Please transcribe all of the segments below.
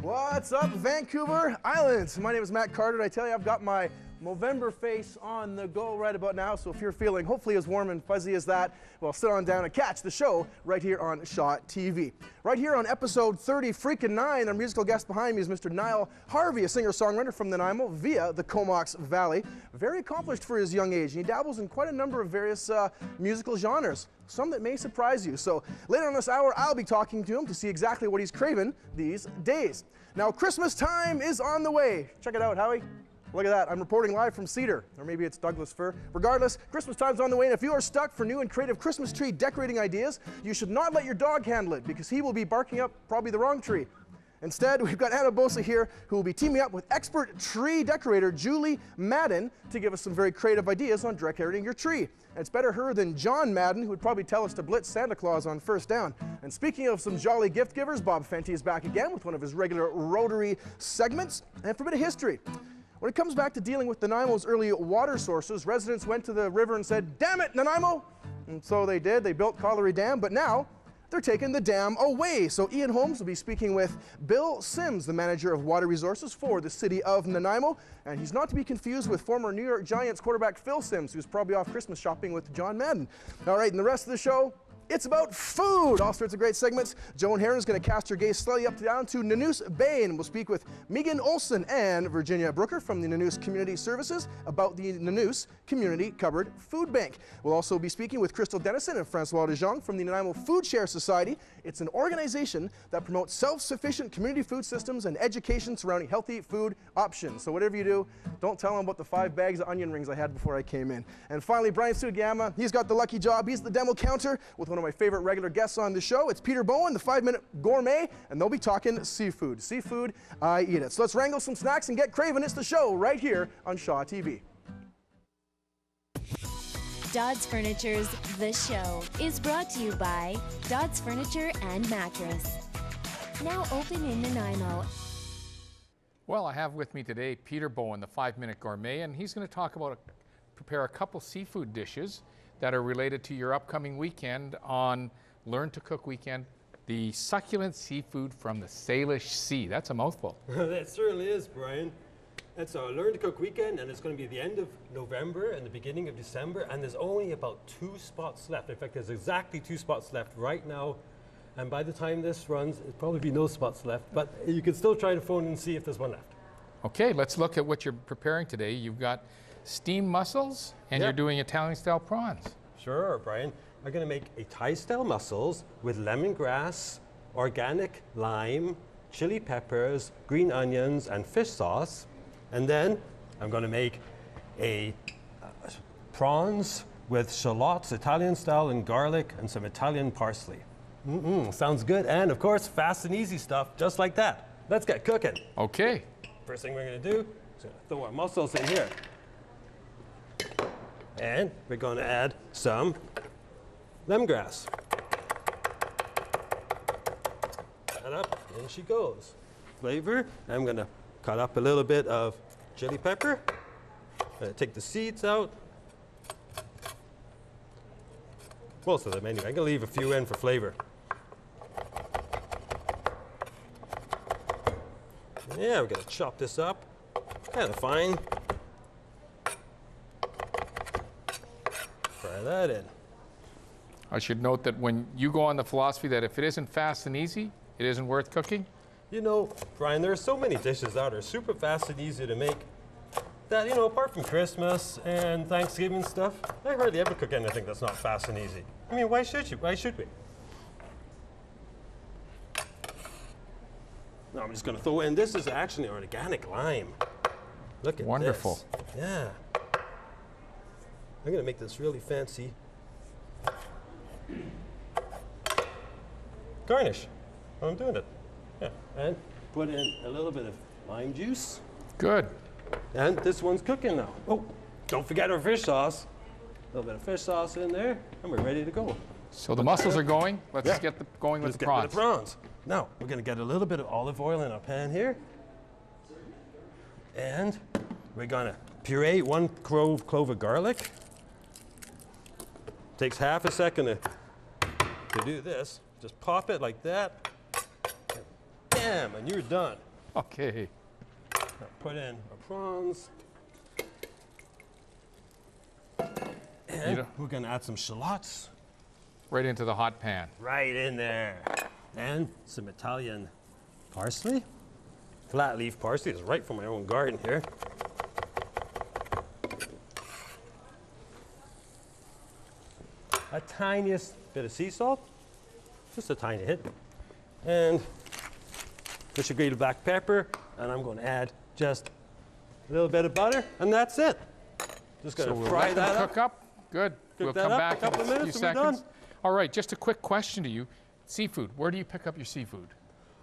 What's up, Vancouver Island? My name is Matt Carter, and I tell you, I've got my Movember face on the go right about now, so if you're feeling hopefully as warm and fuzzy as that, well, sit on down and catch the show right here on Shot TV. Right here on episode 30 freaking 9, our musical guest behind me is Mr. Niall Harvey, a singer-songwriter from Nanaimo via the Comox Valley. Very accomplished for his young age, and he dabbles in quite a number of various musical genres, some that may surprise you. So later on this hour, I'll be talking to him to see exactly what he's craving these days. Now, Christmas time is on the way. Check it out, Howie. Look at that, I'm reporting live from Cedar, or maybe it's Douglas Fir. Regardless, Christmas time's on the way, and if you are stuck for new and creative Christmas tree decorating ideas, you should not let your dog handle it, because he will be barking up probably the wrong tree. Instead, we've got Anna Bosa here, who will be teaming up with expert tree decorator Julie Madden to give us some very creative ideas on decorating your tree. And it's better her than Joan Madden, who would probably tell us to blitz Santa Claus on first down. And speaking of some jolly gift givers, Bob Fenty is back again with one of his regular Rotary segments. And for a bit of history, when it comes back to dealing with Nanaimo's early water sources, residents went to the river and said, "Damn it, Nanaimo!" And so they did. They built Colliery Dam, but now they're taking the dam away. So Ian Holmes will be speaking with Bill Sims, the manager of water resources for the City of Nanaimo. And he's not to be confused with former New York Giants quarterback Phil Sims, who's probably off Christmas shopping with John Madden. All right, and the rest of the show, it's about food. All sorts of great segments. Joan Herron is going to cast her gaze slightly up down to Nanoose Bay, and we'll speak with Megan Olsen and Virginia BRUCKER from the Nanoose Community Services about the Nanoose Community Cupboard Foodbank. We'll also be speaking with Crystal Dennison and Francios Jong from the Nanaimo Foodshare Society. It's an organization that promotes self-sufficient community food systems and education surrounding healthy food options. So whatever you do, don't tell them about the 5 bags of onion rings I had before I came in. And finally, Brian Sugiyama, he's got the lucky job. He's the demo counter with one of my favorite regular guests on the show. It's Peter Bowen, the 5-minute gourmet, and they'll be talking seafood. Seafood, I eat it. So let's wrangle some snacks and get craving. It's the show right here on Shaw TV. Dodds Furniture's The Show is brought to you by Dodds Furniture and Mattress. Now open in Nanaimo. Well, I have with me today Peter Bowen, the 5-minute gourmet, and he's going to talk about prepare a couple seafood dishes that are related to your upcoming weekend on Learn to Cook Weekend, the succulent seafood from the Salish Sea. That's a mouthful. That certainly is, Brian. It's our Learn to Cook Weekend, and it's going to be the end of November and the beginning of December, and there's only about 2 spots left. In fact, there's exactly 2 spots left right now, and by the time this runs, it'll probably be no spots left, but you can still try to phone and see if there's one left. Okay, let's look at what you're preparing today. You've got steamed mussels, and you're doing Italian-style prawns. Sure, Brian. I'm going to make a Thai-style mussels with lemongrass, organic lime, chili peppers, green onions, and fish sauce. And then I'm going to make a prawns with shallots, Italian-style, and garlic, and some Italian parsley. Sounds good. And, of course, fast and easy stuff, just like that. Let's get cooking. Okay. First thing we're going to do is throw our mussels in here. And we're going to add some lemongrass. Add up, in she goes. Flavor, I'm going to cut up a little bit of chili pepper. I'm going to take the seeds out. Most of them anyway. I'm going to leave a few in for flavor. Yeah, we're going to chop this up kind of fine. Fry that in. I should note that when you go on the philosophy that if it isn't fast and easy, it isn't worth cooking. You know, Brian, there are so many dishes out there, super fast and easy to make, that, you know, apart from Christmas and Thanksgiving stuff, I hardly ever cook anything that's not fast and easy. I mean, why should you? Why should we? Now I'm just going to throw in, this is actually organic lime. Look at this. Wonderful. Yeah. I'm going to make this really fancy garnish. I'm doing it. Yeah. And put in a little bit of lime juice. Good. And this one's cooking now. Oh, don't forget our fish sauce. A little bit of fish sauce in there, and we're ready to go. So the mussels are going. Let's get going with the prawns. With the prawns. Now, we're going to get a little bit of olive oil in our pan here. And we're going to puree 1 clove of garlic. Takes half a second to do this. Just pop it like that. Bam, and you're done. Okay. Put in our prawns. And we're going to add some shallots. Right into the hot pan. Right in there. And some Italian parsley. Flat leaf parsley is right from my own garden here. A tiniest bit of sea salt, just a tiny hit. And just a grated black pepper, and I'm going to add just a little bit of butter, and that's it. Just going to fry that up. Cook up. Good. We'll come back in a few seconds. All right, just a quick question to you. Seafood, where do you pick up your seafood?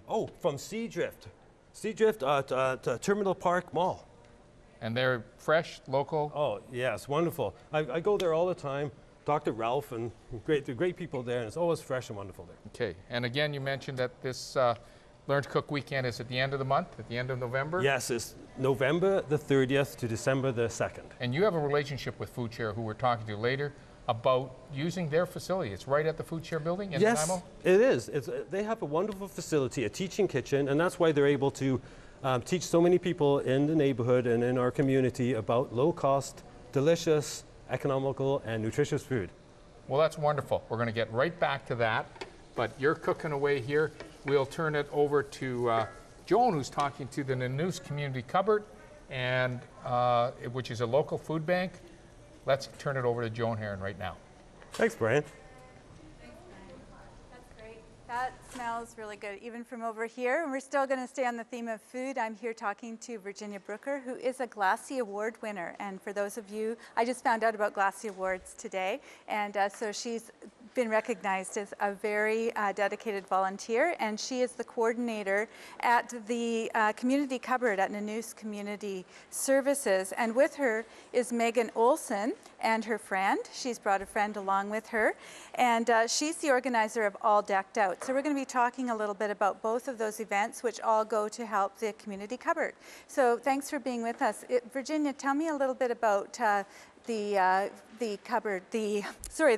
Oh, from Seadrift. Seadrift at Terminal Park Mall. And they're fresh, local? Oh, yes, wonderful. I go there all the time. Dr. Ralph and they're great people there, and it's always fresh and wonderful there. Okay, and again, you mentioned that this Learn to Cook weekend is at the end of the month, at the end of November? Yes, it's November the 30th to December the 2nd. And you have a relationship with Foodshare, who we're talking to later, about using their facility. It's right at the Foodshare building in Nanaimo? Yes, it is. They have a wonderful facility, a teaching kitchen, and that's why they're able to teach so many people in the neighborhood and in our community about low-cost, delicious, economical, and nutritious food. Well, that's wonderful. We're going to get right back to that, but you're cooking away here. We'll turn it over to Joan, who's talking to the Nanoose Community Cupboard, and which is a local food bank. Let's turn it over to Joan Herron right now. Thanks, Brian. That's great. That smells really good, even from over here. And we're still going to stay on the theme of food. I'm here talking to Virginia BRUCKER, who is a Glassy Award winner. And for those of you, I just found out about Glassy Awards today. And so she's been recognized as a very dedicated volunteer, and she is the coordinator at the community cupboard at Nanoose Community Services. And with her is Megan OLSEN and her friend. She's brought a friend along with her, and she's the organizer of All Decked Out. So we're going to be talking a little bit about both of those events, which all go to help the community cupboard. So thanks for being with us. Virginia, tell me a little bit about the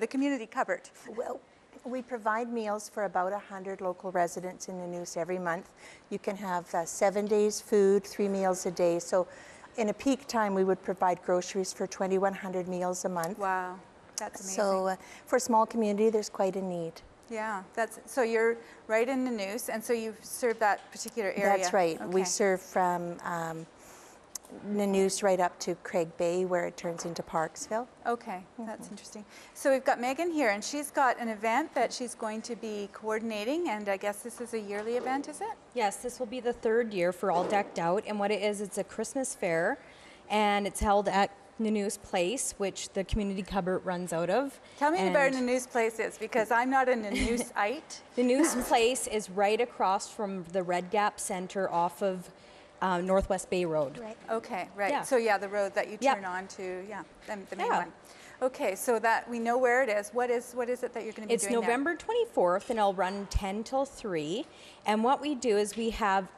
community cupboard. Well, we provide meals for about 100 local residents in Nanoose every month. You can have 7 days food, 3 meals a day. So in a peak time, we would provide groceries for 2,100 meals a month. Wow, that's amazing. So for a small community, there's quite a need. Yeah, so you're right in Nanoose, and so you serve that particular area. That's right. Okay. We serve from Nanoose right up to Craig Bay, where it turns into Parksville. Okay, that's interesting. So we've got Megan here, and she's got an event that she's going to be coordinating, and I guess this is a yearly event, is it? Yes, this will be the 3rd year for All Decked Out, and what it is, it's a Christmas fair, and it's held at Nanoose Place, which the community cupboard runs out of. Tell me about Nanoose Place is, because I'm not a Nanooseite. Nanoose Place is right across from the Red Gap Center off of Northwest Bay Road. Right. Okay, right. Yeah. So yeah, the road that you turn on to, the main one. Okay, so that we know where it is. What is it that you're going to be It's doing there? November 24th, and I'll run 10 till 3. And what we do is we have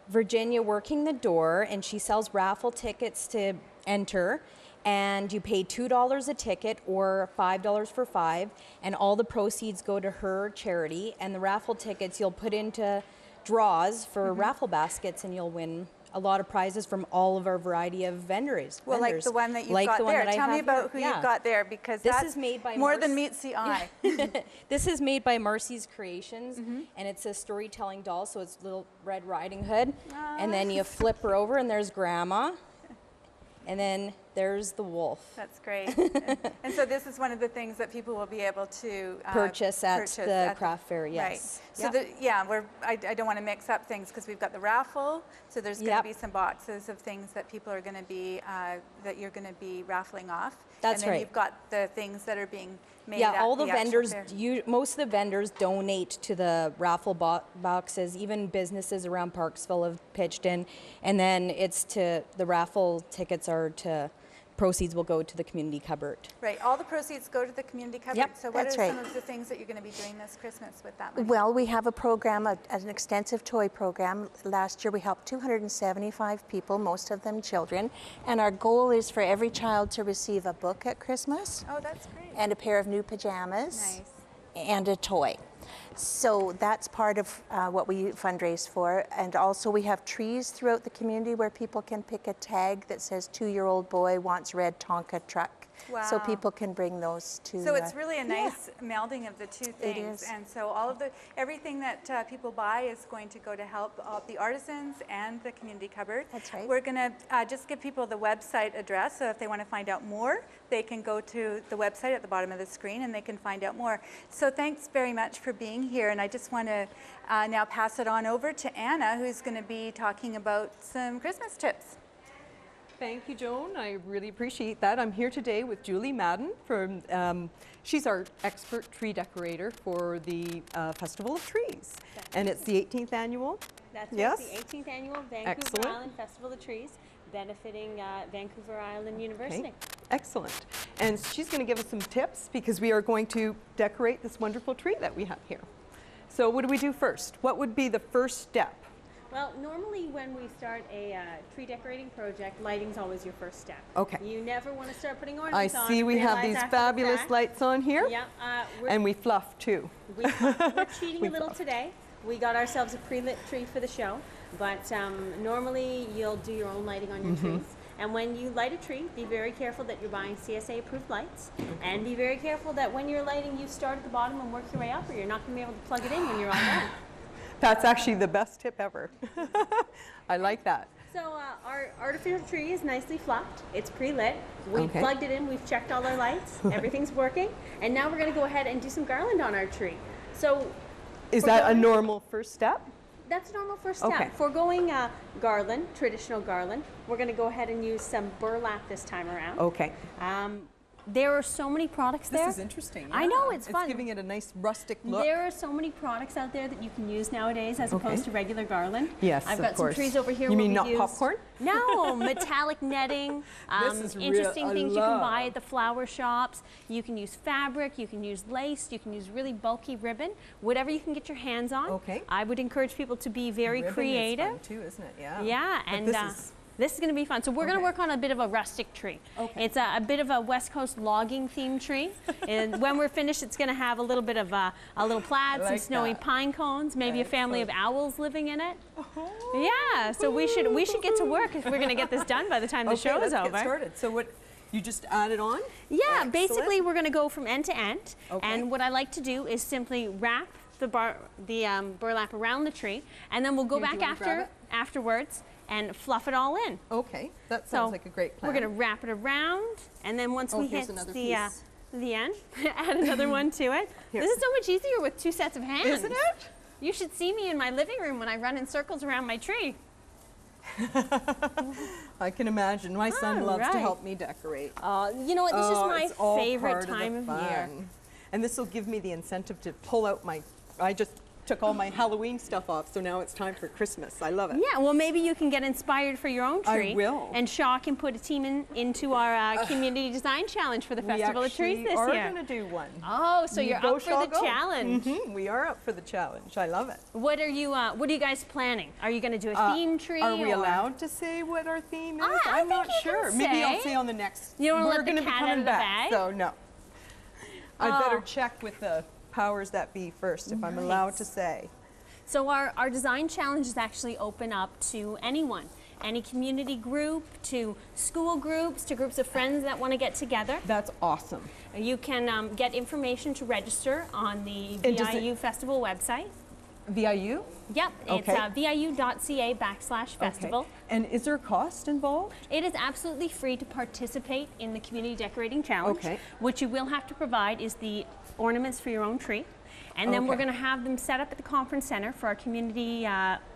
Virginia working the door, and she sells raffle tickets to enter. And you pay $2 a ticket or $5 for 5, and all the proceeds go to her charity. And the raffle tickets you'll put into draws for raffle baskets, and you'll win a lot of prizes from all of our variety of vendors. Well, like the one that you've got there. Tell me about who you've got there, because this that's is made by more than meets the eye. This is made by Marcy's Creations, and it's a storytelling doll, so it's Little Red Riding Hood. And then you flip her over, and there's Grandma. And then there's the wolf. That's great. And so this is one of the things that people will be able to purchase at the craft fair, yes. Right. So I don't want to mix up things, because we've got the raffle, so there's going to be some boxes of things that people are going to be, that you're going to be raffling off. That's and then right. you've got the things that are being made Yeah, at all the vendors, fair. most of the vendors donate to the raffle boxes. Even businesses around Parksville have pitched in. And then the raffle tickets are proceeds will go to the community cupboard. Right, all the proceeds go to the community cupboard. Yep, So what are that's right. some of the things that you're going to be doing this Christmas with that money? Well, we have a program, an extensive toy program. Last year we helped 275 people, most of them children. And our goal is for every child to receive a book at Christmas. Oh, that's great. And a pair of new pajamas. Nice. And a toy. So that's part of what we fundraise for. And also we have trees throughout the community where people can pick a tag that says 2-year-old boy wants red Tonka truck. Wow. So people can bring those to. So it's really a nice melding of the two things. It is. And so all of everything that people buy is going to go to help the artisans and the community cupboard. That's right. We're going to just give people the website address, so if they want to find out more, they can go to the website at the bottom of the screen and they can find out more. So thanks very much for being here, and I just want to now pass it on over to Anna, who's going to be talking about some Christmas tips. Thank you, Joan. I really appreciate that. I'm here today with Julie Madden. She's our expert tree decorator for the Festival of Trees. And it's the 18th annual. That's yes? right, the 18th annual Vancouver Excellent. Island Festival of Trees, benefiting Vancouver Island University. Okay. Excellent. And she's going to give us some tips because we are going to decorate this wonderful tree that we have here. So what do we do first? What would be the first step? Well, normally when we start a tree decorating project, lighting's always your first step. Okay. You never want to start putting I ornaments on. see we have realize these after the fabulous fact. lights on here. Yeah. And we fluff too. We're cheating We a little fluff. today. We got ourselves a pre-lit tree for the show, but normally you'll do your own lighting on your trees. And when you light a tree, be very careful that you're buying CSA approved lights, and be very careful that when you're lighting, you start at the bottom and work your way up, or you're not going to be able to plug it in when you're all done. That's actually the best tip ever. I like that. So our artificial tree is nicely fluffed. It's pre-lit. We've Okay. plugged it in. We've checked all our lights. Everything's working. And now we're going to go ahead and do some garland on our tree. So Is for that a going- normal first step? That's a normal first step. Okay. For going garland, traditional garland, we're going to go ahead and use some burlap this time around. Okay. There are so many products there. This is interesting. I know, yeah. it's fun. It's giving it a nice rustic look. There are so many products out there that you can use nowadays as Okay. opposed to regular garland. Yes, I've of got some course. trees over here. You where mean we not use- popcorn? No, metallic netting. This is real- Interesting I things you can love. buy at the flower shops. You can use fabric, you can use lace, you can use really bulky ribbon, whatever you can get your hands on. Okay. I would encourage people to be very Ribbon creative. is fun too, isn't it? Yeah. Yeah, But and this this is going to be fun. So we're going to Okay. work on a bit of a rustic tree. Okay. It's a bit of a West Coast logging themed tree. And when we're finished, it's going to have a little bit of a little plaid, some like snowy that. pine cones, maybe a family of owls living in it. Oh. Yeah, so we should get to work if we're going to get this done by the time the show let's is over. get started. So what, you just add it on? Yeah, Excellent. basically we're going to go from end to end. Okay. And what I like to do is simply wrap the burlap around the tree, and then we'll go Here, do back you wanna grab it? afterwards and fluff it all in. Okay, that So sounds like a great plan. we're going to wrap it around, and then once Oh, we here's hit another the piece. end, add another one to it. Here. This is so much easier with two sets of hands. Isn't it? You should see me in my living room when I run in circles around my tree. I can imagine. My son All loves to right. help me decorate. You know what? This is my it's all favorite part time of, the of year. fun. And this will give me the incentive to pull out I just took all my Halloween stuff off, so now it's time for Christmas. I love it. Yeah, well, maybe you can get inspired for your own I tree. will. And Shaw can put a team into our community design challenge for the Festival of Trees this We are year. going to do one. Oh, so you're Go, up for Shaw, the go. challenge. We are up for the challenge. I love it. What are you guys planning? Are you going to do a theme tree? Are we or- allowed to say what our theme is? I I'm think not you can sure. Maybe I'll say. say on the next. You don't wanna We're let the gonna be cat out coming of the back, bag? so no. I better Oh. check with the powers that be first if I'm allowed to say. So our design challenge is actually open up to anyone, any community group, to school groups, to groups of friends that want to get together. That's awesome. You can get information to register on the And does it- VIU Festival website. VIU? Yep, it's Okay. viu.ca/festival. Okay. And is there a cost involved? It is absolutely free to participate in the Community Decorating Challenge. Okay. What you will have to provide is the ornaments for your own tree. And then we're Okay. going to have them set up at the conference center for our community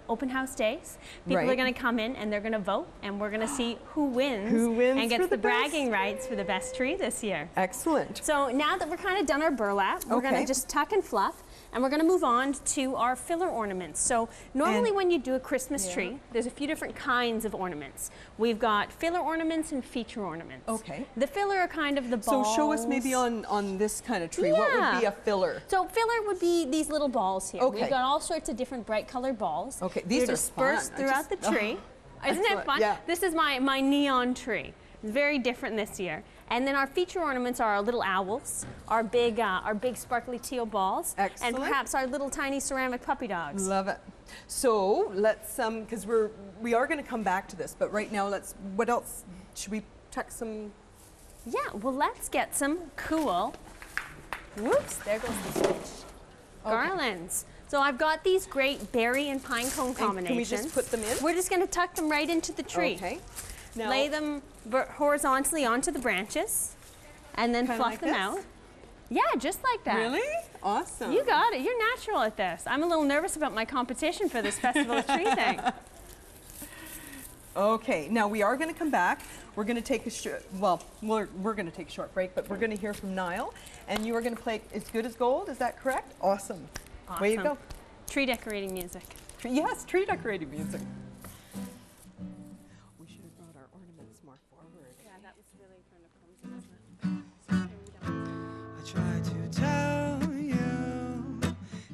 open house days. People are Right. going to come in and they're going to vote, and we're going to see who wins, Who wins and gets for the the best bragging rights for the best tree this year. Excellent. So now that we're kind of done our burlap, we're going Okay. to just tuck and fluff, and we're going to move on to our filler ornaments. So normally And- when you do a Christmas tree, there's a few different kinds of ornaments. We've got filler ornaments and feature ornaments. Okay. The filler are kind of the So balls. show us maybe on this kind of tree. What would be Yeah. a filler? So filler would be these little balls here. Okay. We've got all sorts of different bright colored balls. Okay, these They're are dispersed fun. I throughout just- the tree. Isn't it excellent. fun? Yeah. This is my neon tree. Very different this year. And then our feature ornaments are our little owls, our big sparkly teal balls, Excellent. and perhaps our little tiny ceramic puppy dogs. Love it. So let's, because we are going to come back to this, but right now what else? Should we tuck some? Yeah, well, let's get some cool, whoops, there goes the switch, garlands. So I've got these great berry and pine cone combinations. Can we just put them in? We're just going to tuck them right into the tree. Okay. Now, lay them horizontally onto the branches, and then fluff like them this? out. Yeah, just like that. Really? Awesome. You got it. You're natural at this. I'm a little nervous about my competition for this Festival of Tree thing. Okay, now we are going to come back. We're going to take a short, well, we're going to take a short break, but we're going to hear from Niall, and you are going to play It's Good as Gold. Is that correct? Awesome. Awesome. Way you go. Tree decorating music. Yes, tree decorating music. We should have brought our ornaments more forward. Yeah, that was really kind of clumsy, wasn't it? I tried to tell you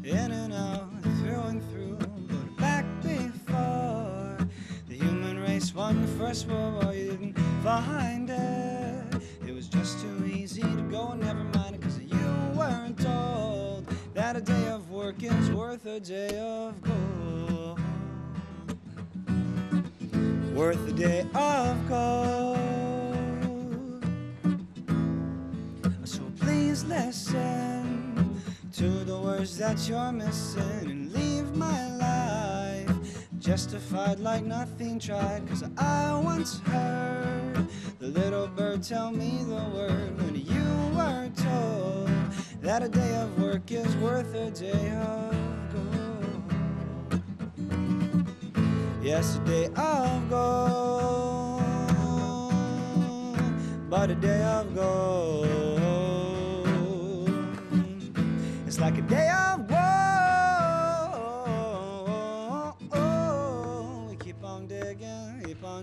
in and out, through and through, but back before the human race won the First World War, you didn't find it. It was just too easy to go and never mind it, 'cause you weren't told that a day of work is worth a day of gold. Worth a day of gold. So please listen to the words that you're missing and leave my life justified like nothing tried. 'Cause I once heard the little bird tell me the word when you were told that a day of work is worth a day of gold. Yes, a day of gold, but a day of gold. It's like a day of gold. We keep on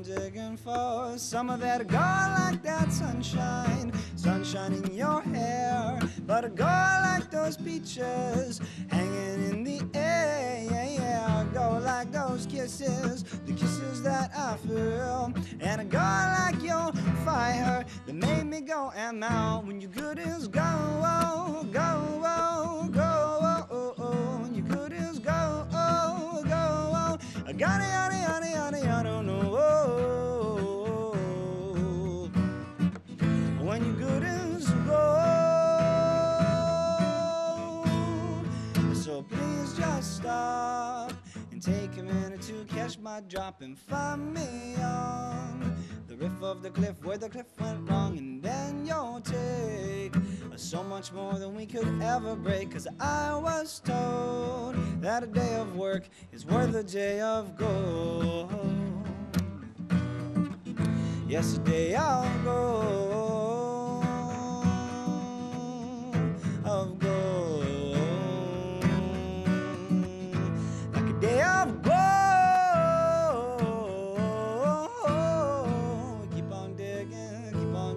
digging for some of that gold, like that sunshine, sunshine in your hair, but a gold like those peaches hanging in the air. Yeah, yeah, gold like those kisses, the kisses that I feel, and a gold like your fire that made me go am out when you good as go, oh, go, oh, go, oh, oh, oh, when you good as go, oh, go, oh, I got it, I don't know, oh, when you good as gold. So please just stop and take a minute to catch my drop and find me on the riff of the cliff where the cliff went wrong, and then you'll take so much more than we could ever break. 'Cause I was told that a day of work is worth a day of gold. Yes, a day of gold, of gold, like a day of gold. Keep on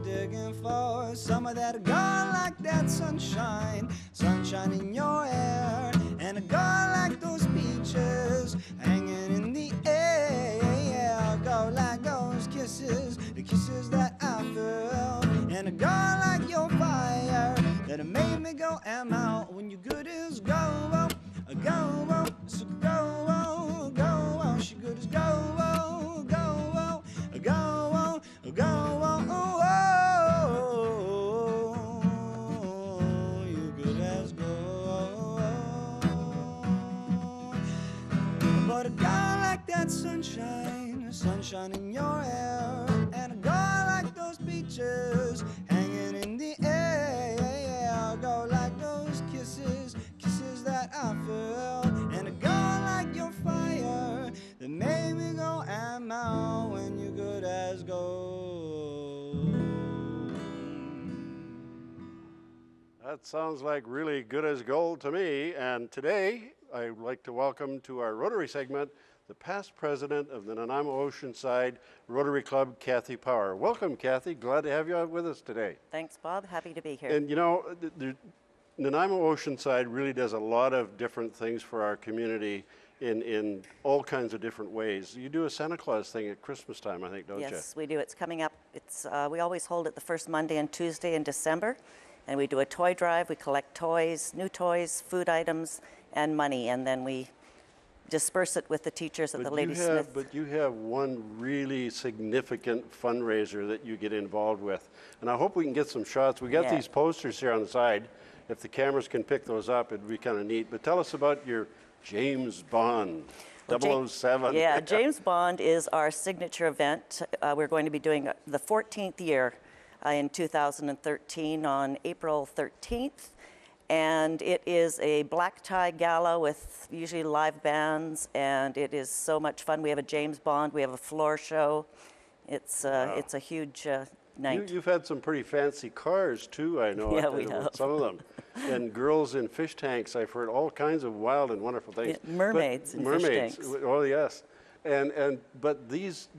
digging for some of that gold, like that sunshine, sunshine in your hair, and a gold like those peaches hanging in the air. Yeah, gold like those kisses, the kisses that I feel, and a gold like your fire that made me go am out when you good as go, oh, go, oh, so go, oh, go, oh, she good as go, oh, go, oh, go, oh, go, oh, oh, oh, you good as gold. But a guy like that sunshine, sunshine in your hair, and a guy like those peaches hanging in the air. Yeah, a girl like those kisses, kisses that I feel, and a girl like your fire that made me go am out when you're good as gold. That sounds like really good as gold to me. And today, I'd like to welcome to our Rotary segment the past president of the Nanaimo Oceanside Rotary Club, Cathy Power. Welcome, Cathy. Glad to have you with us today. Thanks, Bob. Happy to be here. And you know, the Nanaimo Oceanside really does a lot of different things for our community. in all kinds of different ways. You do a Santa Claus thing at Christmas time, I think, don't you? Yes, we do. It's coming up. It's we always hold it the first Monday and Tuesday in December, and we do a toy drive. We collect toys, new toys, food items, and money, and then we disperse it with the teachers at the Ladysmith. But you have one really significant fundraiser that you get involved with, and I hope we can get some shots. We got these posters here on the side. If the cameras can pick those up, it'd be kind of neat. But tell us about your James Bond, 007. Yeah, James Bond is our signature event. We're going to be doing the 14th year in 2013 on April 13th. And it is a black tie gala with usually live bands, and it is so much fun. We have a James Bond, we have a floor show. It's a huge night. You've had some pretty fancy cars too, I know. Yeah, we have. Some of them. And girls in fish tanks, I've heard all kinds of wild and wonderful things. Yeah, mermaids in fish tanks. Oh yes. But these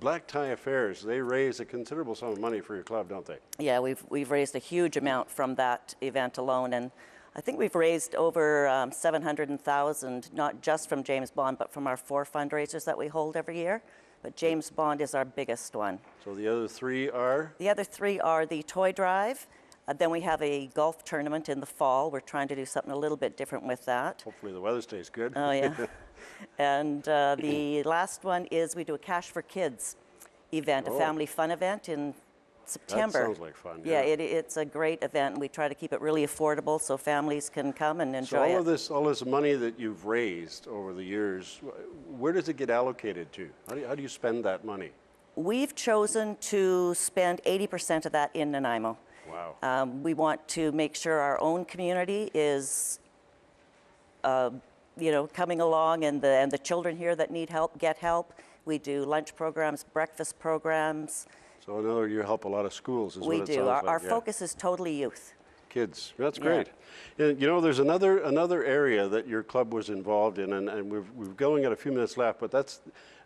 black tie affairs, they raise a considerable sum of money for your club, don't they? Yeah, we've raised a huge amount from that event alone, and I think we've raised over 700,000, not just from James Bond, but from our 4 fundraisers that we hold every year. But James Bond is our biggest one. So the other 3 are? The other 3 are the toy drive. Then we have a golf tournament in the fall. We're trying to do something a little bit different with that. Hopefully the weather stays good. Oh, yeah. And the last one is we do a Cash for Kids event, a family fun event in September. That sounds like fun. Yeah, it's a great event, and we try to keep it really affordable so families can come and enjoy it. All this money that you've raised over the years, where does it get allocated to? How do you spend that money? We've chosen to spend 80% of that in Nanaimo. Wow. We want to make sure our own community is coming along, and the children here that need help get help. We do lunch programs, breakfast programs. So in other words, you help a lot of schools, is what it sounds like. We do. Our focus is totally youth. Kids. That's great. Yeah. And, there's another area that your club was involved in, and we're going at a few minutes left, but that's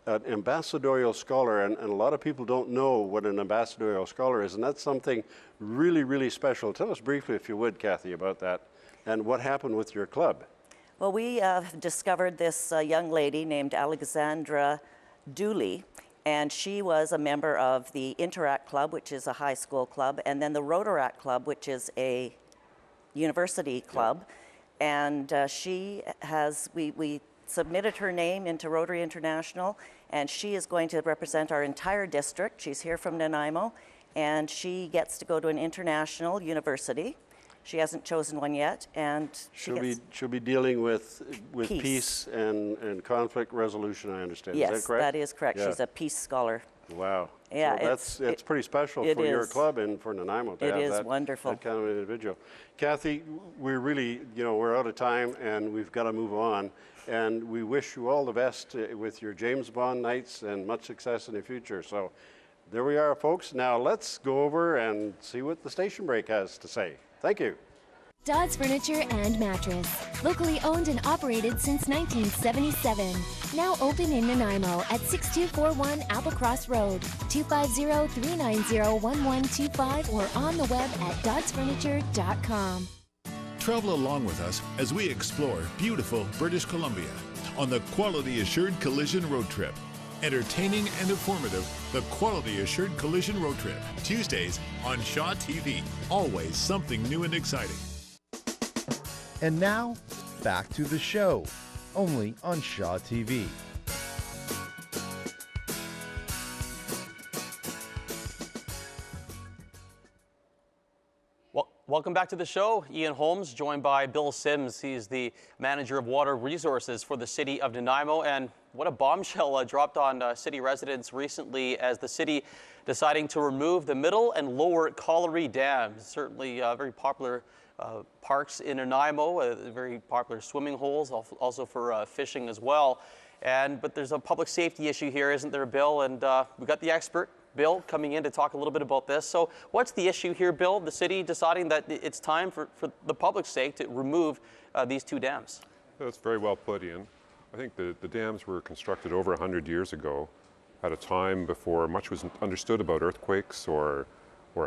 an ambassadorial scholar, and a lot of people don't know what an ambassadorial scholar is, and that's something really, really special. Tell us briefly, if you would, Cathy, about that, and what happened with your club. Well, we discovered this young lady named Alexandra Dooley, and she was a member of the Interact Club, which is a high school club, and then the Rotaract Club, which is a university club. And we submitted her name into Rotary International, and she is going to represent our entire district. She's here from Nanaimo, and she gets to go to an international university. She hasn't chosen one yet, and she'll be dealing with peace and conflict resolution, I understand. Yes, is that correct? That is correct. Yeah. She's a peace scholar. Wow. Yeah, so it's pretty special for your club and for Nanaimo to have that, wonderful. That kind of individual. Cathy, we're really, we're out of time and we've got to move on. And we wish you all the best with your James Bond nights and much success in the future. So there we are, folks. Now let's go over and see what the station break has to say. Thank you. Dodds Furniture and Mattress. Locally owned and operated since 1977. Now open in Nanaimo at 6241 Applecross Road, 250-390-1125, or on the web at doddsfurniture.com. Travel along with us as we explore beautiful British Columbia on the Quality Assured Collision Road Trip. Entertaining and informative, the Quality Assured Collision Road Trip. Tuesdays on Shaw TV. Always something new and exciting. And now, back to the show, only on Shaw TV. Welcome back to the show. Ian Holmes, joined by Bill Sims. He's the manager of water resources for the City of Nanaimo. And what a bombshell dropped on city residents recently as the city deciding to remove the middle and lower Colliery Dam. Certainly very popular parks in Nanaimo, very popular swimming holes, also for fishing as well. But there's a public safety issue here, isn't there, Bill? And we got the expert, Bill, coming in to talk a little bit about this. So what's the issue here, Bill? The city deciding that it's time for the public's sake to remove these 2 dams. That's very well put, Ian. I think the dams were constructed over 100 years ago at a time before much was understood about earthquakes or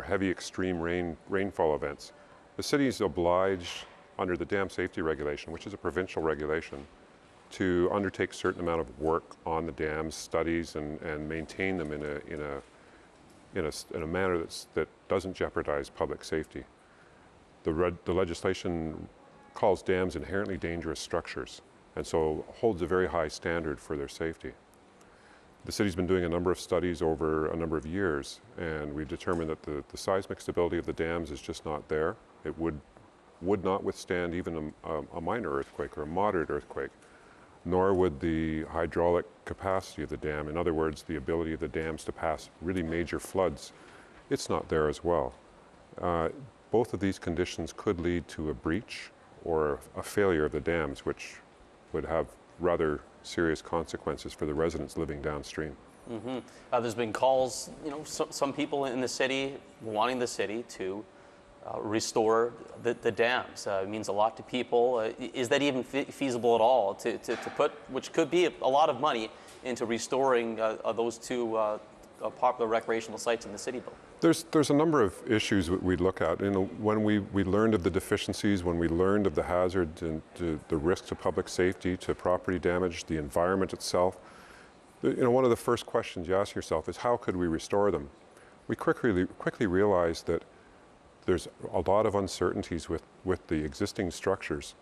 heavy extreme rainfall events. The city is obliged under the dam safety regulation, which is a provincial regulation, to undertake a certain amount of work on the dams, studies, and maintain them in a manner that doesn't jeopardize public safety. The legislation calls dams inherently dangerous structures, and so holds a very high standard for their safety. The city's been doing a number of studies over a number of years, and we've determined that the seismic stability of the dams is just not there. It would not withstand even a minor earthquake or a moderate earthquake, nor would the hydraulic capacity of the dam, in other words, the ability of the dams to pass really major floods, it's not there as well. Both of these conditions could lead to a breach or a failure of the dams, which would have rather serious consequences for the residents living downstream. Mm-hmm. There's been calls, some people in the city wanting the city to restore the dams. It means a lot to people. Is that even feasible at all to put, which could be a lot of money, into restoring those two popular recreational sites in the city? There's a number of issues that we look at. When we learned of the deficiencies, when we learned of the hazard and the risk to public safety, to property damage, the environment itself, one of the first questions you ask yourself is, how could we restore them? We quickly realized that there's a lot of uncertainties with the existing structures.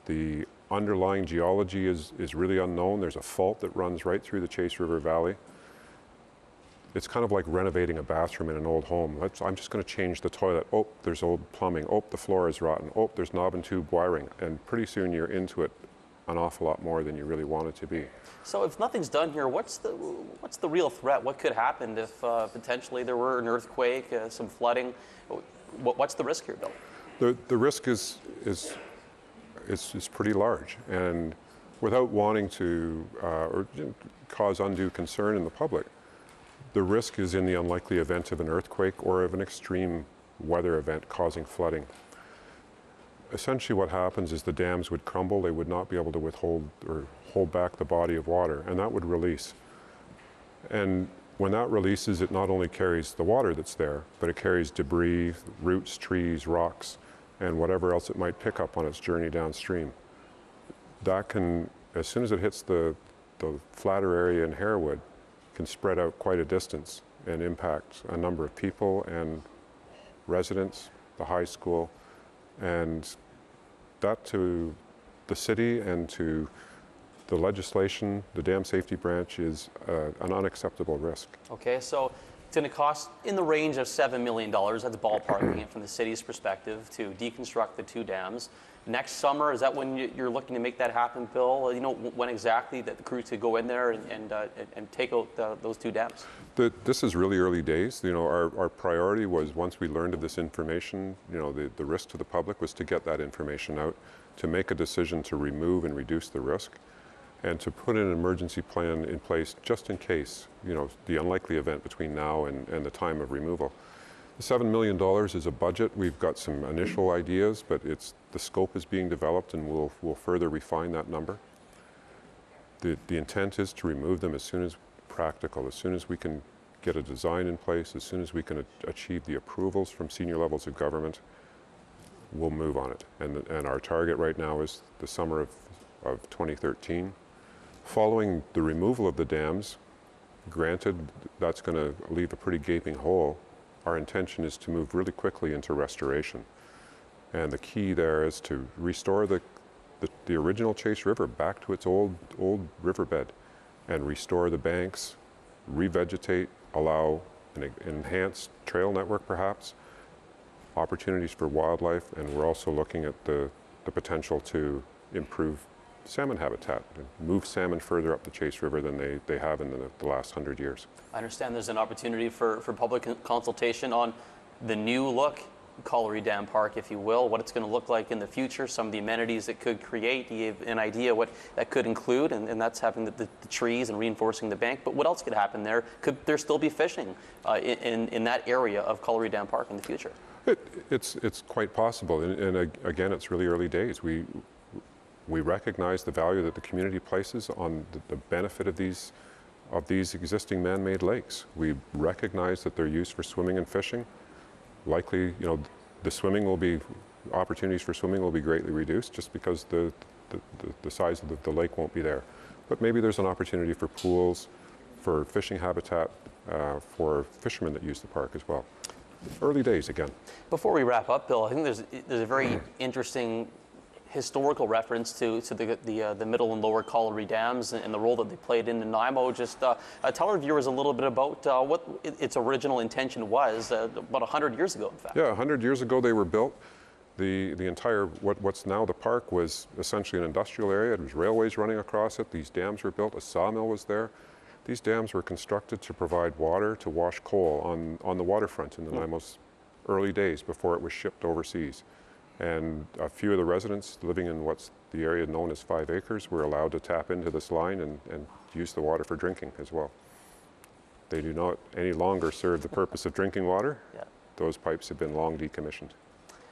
The underlying geology is really unknown. There's a fault that runs right through the Chase River Valley. It's kind of like renovating a bathroom in an old home. I'm just going to change the toilet. Oh, there's old plumbing. Oh, the floor is rotten. Oh, there's knob and tube wiring. And pretty soon you're into it an awful lot more than you really want it to be. So if nothing's done here, what's the real threat? What could happen if potentially there were an earthquake, some flooding? What's the risk here, Bill? The risk is pretty large, and without wanting to cause undue concern in the public, the risk is in the unlikely event of an earthquake or of an extreme weather event causing flooding. Essentially what happens is the dams would crumble. They would not be able to withhold or hold back the body of water, and that would release. And when that releases, it not only carries the water that's there, but it carries debris, roots, trees, rocks, and whatever else it might pick up on its journey downstream. That can, as soon as it hits the flatter area in Harewood, can spread out quite a distance and impact a number of people and residents, the high school, and that to the city and to the legislation, the dam safety branch, is an unacceptable risk. Okay, so it's going to cost in the range of $7 million, that's ballparking it from the city's perspective, to deconstruct the two dams. Next summer, is that when you're looking to make that happen, Bill? When exactly that the crews could go in there and take out those two dams? This is really early days. Our priority was, once we learned of this information, the risk to the public was to get that information out, to make a decision to remove and reduce the risk, and to put an emergency plan in place just in case, the unlikely event between now and the time of removal. The $7 million is a budget. We've got some initial ideas, but the scope is being developed, and we'll further refine that number. The intent is to remove them as soon as practical, as soon as we can get a design in place, as soon as we can achieve the approvals from senior levels of government, we'll move on it. And our target right now is the summer of 2013. Following the removal of the dams, granted that's going to leave a pretty gaping hole, our intention is to move really quickly into restoration. And the key there is to restore the original Chase River back to its old riverbed, and restore the banks, revegetate, allow an enhanced trail network perhaps, opportunities for wildlife, and we're also looking at the potential to improve salmon habitat and move salmon further up the Chase River than they have in the last 100 years. I understand there's an opportunity for public consultation on the new look Colliery Dam Park, if you will, what it's going to look like in the future, some of the amenities it could create. You have an idea what that could include, and that's having the trees and reinforcing the bank. But what else could happen there? Could there still be fishing in that area of Colliery Dam Park in the future? It's quite possible, and again, it's really early days. We recognize the value that the community places on the benefit of these existing man-made lakes. We recognize that they're used for swimming and fishing. Likely, the opportunities for swimming will be greatly reduced just because the the size of the lake won't be there. But maybe there's an opportunity for pools, for fishing habitat, for fishermen that use the park as well. Early days again. Before we wrap up, Bill, I think there's a very interesting historical reference to the middle and lower Colliery Dams and the role that they played in Nanaimo. Just tell our viewers a little bit about what its original intention was about 100 years ago, in fact. Yeah, 100 years ago they were built. The entire, what's now the park was essentially an industrial area. There was railways running across it. These dams were built. A sawmill was there. These dams were constructed to provide water to wash coal on the waterfront in Nanaimo's early days before it was shipped overseas. And a few of the residents living in what's the area known as 5 acres were allowed to tap into this line and use the water for drinking as well. They do not any longer serve the purpose of drinking water. Yeah. Those pipes have been long decommissioned.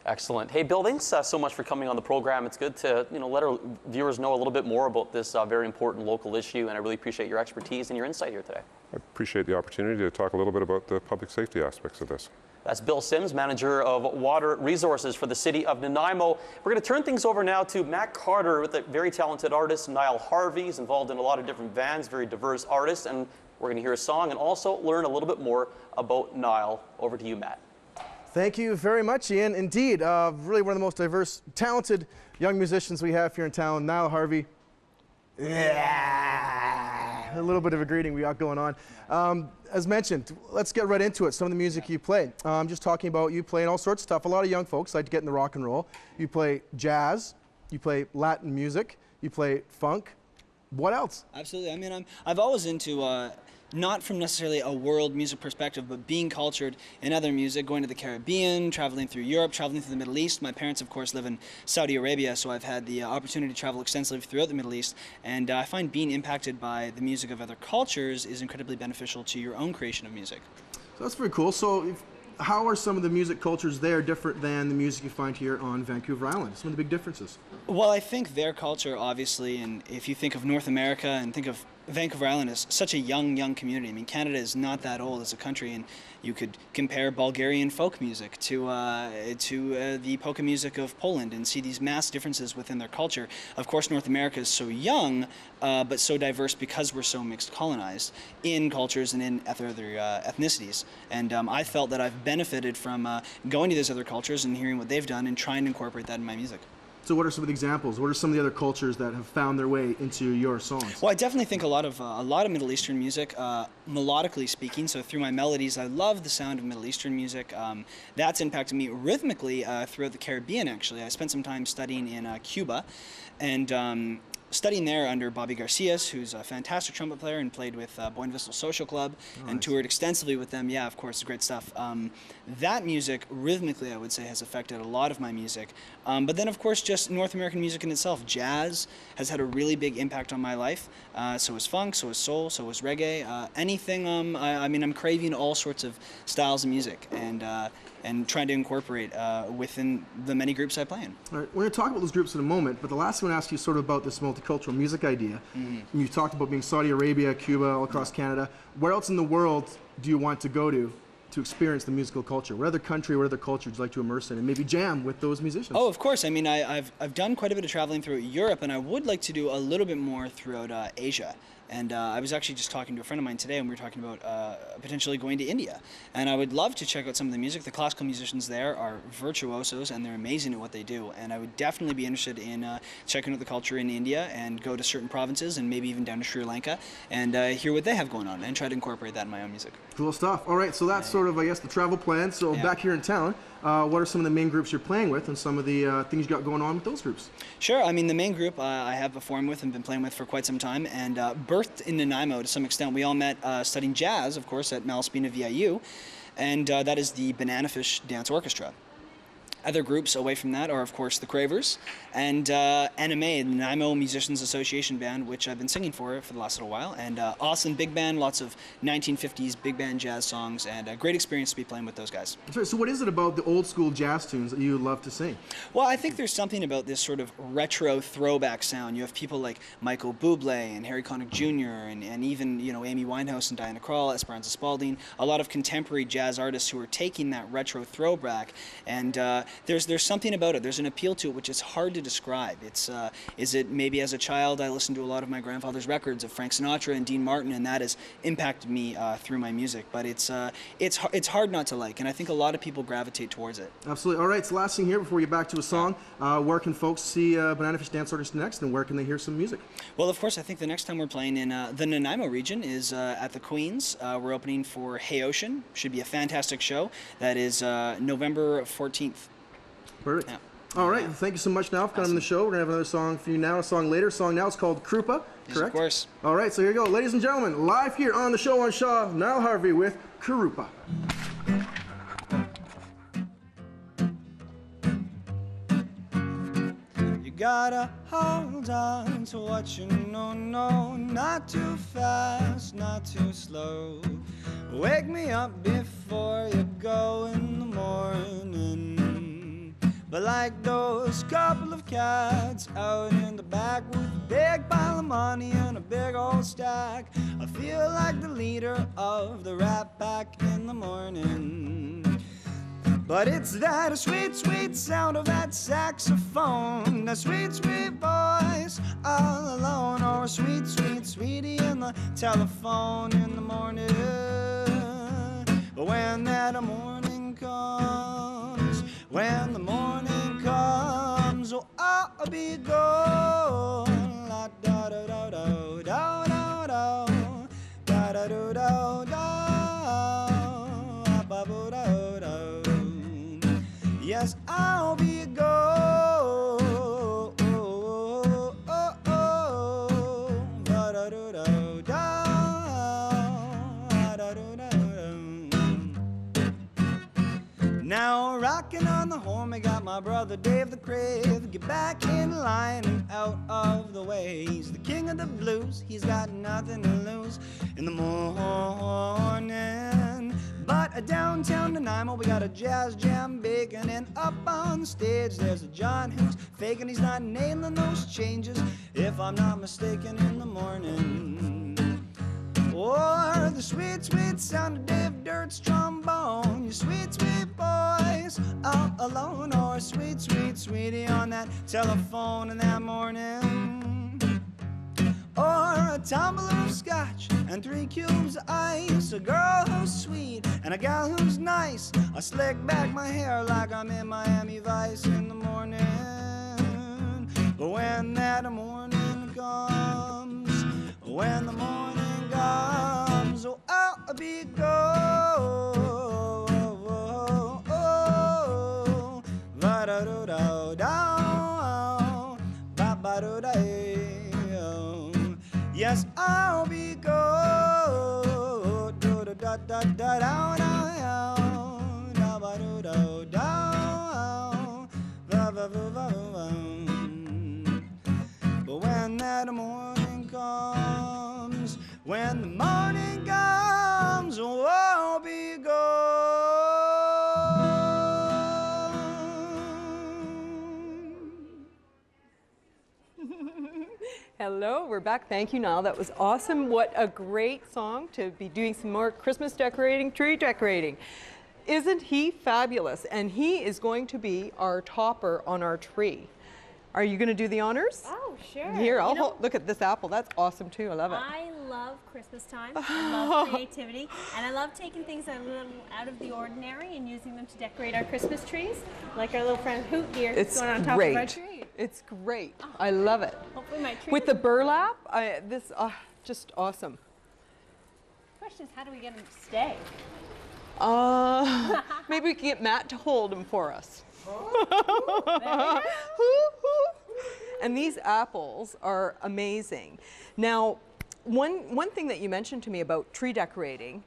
Excellent. Hey, Bill, thanks so much for coming on the program. It's good to let our viewers know a little bit more about this very important local issue, and I really appreciate your expertise and your insight here today. I appreciate the opportunity to talk a little bit about the public safety aspects of this. That's Bill Sims, Manager of Water Resources for the City of Nanaimo. We're going to turn things over now to Matt Carter with a very talented artist, Niall Harvey. He's involved in a lot of different bands, very diverse artist, and we're going to hear a song and also learn a little bit more about Niall. Over to you, Matt. Thank you very much, Ian. Indeed, really one of the most diverse, talented young musicians we have here in town, Niall Harvey. Yeah, a little bit of a greeting we got going on. As mentioned, let's get right into it. Some of the music you play. I'm just talking about you playing all sorts of stuff. A lot of young folks like to get into rock and roll. You play jazz, you play Latin music, you play funk. What else? Absolutely. I mean, I've always into not from necessarily a world music perspective, but being cultured in other music, going to the Caribbean, traveling through Europe, traveling through the Middle East. My parents, of course, live in Saudi Arabia, so I've had the opportunity to travel extensively throughout the Middle East, and I find being impacted by the music of other cultures is incredibly beneficial to your own creation of music. So that's very cool. So how are some of the music cultures there different than the music you find here on Vancouver Island? Some of the big differences? Well, I think their culture, obviously, and if you think of North America and think of Vancouver Island as such a young community. I mean, Canada is not that old as a country, and you could compare Bulgarian folk music to the polka music of Poland and see these mass differences within their culture. Of course, North America is so young, but so diverse because we're so mixed colonized in cultures and in other ethnicities. And I felt that I've benefited from going to these other cultures and hearing what they've done and trying to incorporate that in my music. So what are some of the examples? What are some of the other cultures that have found their way into your songs? Well, I definitely think a lot of Middle Eastern music, melodically speaking. So through my melodies, I love the sound of Middle Eastern music. That's impacted me rhythmically throughout the Caribbean. Actually, I spent some time studying in Cuba, and studying there under Bobby Garcias, who's a fantastic trumpet player and played with Buena Vista Social Club and toured extensively with them. Yeah, of course, great stuff. That music, rhythmically, I would say, has affected a lot of my music. But then, of course, just North American music in itself. Jazz has had a really big impact on my life. So is funk, so is soul, so is reggae. Anything, I mean, I'm craving all sorts of styles of music and trying to incorporate within the many groups I play in. All right, we're going to talk about those groups in a moment, but the last thing I want to ask you sort of about this multicultural music idea. Mm-hmm. You talked about being Saudi Arabia, Cuba, all across Canada. Where else in the world do you want to go to experience the musical culture? What other country, what other culture would you like to immerse in and maybe jam with those musicians? Oh, of course. I mean, I've done quite a bit of traveling throughout Europe, and I would like to do a little bit more throughout Asia. And I was actually just talking to a friend of mine today, and we were talking about potentially going to India. And I would love to check out some of the music. The classical musicians there are virtuosos, and they're amazing at what they do. And I would definitely be interested in checking out the culture in India and go to certain provinces and maybe even down to Sri Lanka and hear what they have going on and try to incorporate that in my own music. Cool stuff. All right, so that's sort of, I guess, the travel plan. So back here in town, what are some of the main groups you're playing with and some of the things you got going on with those groups? Sure. I mean, the main group I have performed with and been playing with for quite some time, and birthed in Nanaimo to some extent. We all met studying jazz, of course, at Malaspina VIU, and that is the Banana Fish Dance Orchestra. Other groups away from that are, of course, the Cravers and NMA, the Nanaimo Musicians Association Band, which I've been singing for the last little while, and OLSEN Big Band, lots of 1950s big band jazz songs, and a great experience to be playing with those guys. That's right. So what is it about the old school jazz tunes that you love to sing? Well, I think there's something about this sort of retro throwback sound. You have people like Michael Bublé and Harry Connick Jr. and even, you know, Amy Winehouse and Diana Krall, Esperanza Spalding, a lot of contemporary jazz artists who are taking that retro throwback and there's something about it. There's an appeal to it which is hard to describe. It's is it maybe as a child I listened to a lot of my grandfather's records of Frank Sinatra and Dean Martin, and that has impacted me through my music. But it's hard not to like, and I think a lot of people gravitate towards it. Absolutely. All right, so last thing here before we get back to a song, where can folks see Banana Fish Dance Artist next, and where can they hear some music? Well, of course, I think the next time we're playing in the Nanaimo region is at the Queens. We're opening for Hey Ocean. Should be a fantastic show. That is November 14th. Perfect. Yeah. All right, thank you so much, Niall, for coming on the show. We're going to have another song for you now, a song later. Song now is called KRUPA, correct? Yes, of course. All right, so here you go. Ladies and gentlemen, live here on the show on Shaw, Niall Harvey with KRUPA. You gotta hold on to what you know, not too fast, not too slow. Wake me up before you go in the morning. But like those couple of cats out in the back with a big pile of money and a big old stack, I feel like the leader of the Rat Pack in the morning. But it's that sweet, sweet sound of that saxophone, that sweet, sweet voice all alone, or a sweet, sweet sweetie in the telephone in the morning. But when that morning comes, when the morning comes, oh, I'll be gone. La da da da da da da da da da da da da da da. Yes, I'll be gone. Now rocking on the horn, we got my brother Dave the Crave. Get back in line and out of the way. He's the king of the blues, he's got nothing to lose in the morning. But downtown Nanaimo, we got a jazz jam baking, and up on stage there's a John who's faking. He's not nailing those changes, if I'm not mistaken, in the morning. Or the sweet, sweet sound of Dave Dirt's trombone, you sweet, sweet voice all alone, or sweet, sweet sweetie on that telephone in that morning. Or a tumbler of scotch and 3 cubes of ice, a girl who's sweet and a gal who's nice. I slick back my hair like I'm in Miami Vice in the morning. But when that morning comes, when the morning comes, oh, I'll be gone. Yes, I'll be gone. But when that morning comes, when the morning comes, oh, I'll be Hello, we're back. Thank you, Niall. That was awesome. What a great song to be doing some more Christmas decorating, tree decorating. Isn't he fabulous? And he is going to be our topper on our tree. Are you going to do the honors? Oh, sure. Here, look at this apple. That's awesome too. I love it. I love Christmas time. I love creativity, and I love taking things a little out of the ordinary and using them to decorate our Christmas trees, like our little friend Hoot here. It's going on top great. of our tree. It's great. Oh. I love it. Hopefully my tree. With the burlap, just awesome. The question is, how do we get them to stay? Maybe we can get Matt to hold them for us. And these apples are amazing. Now, one thing that you mentioned to me about tree decorating,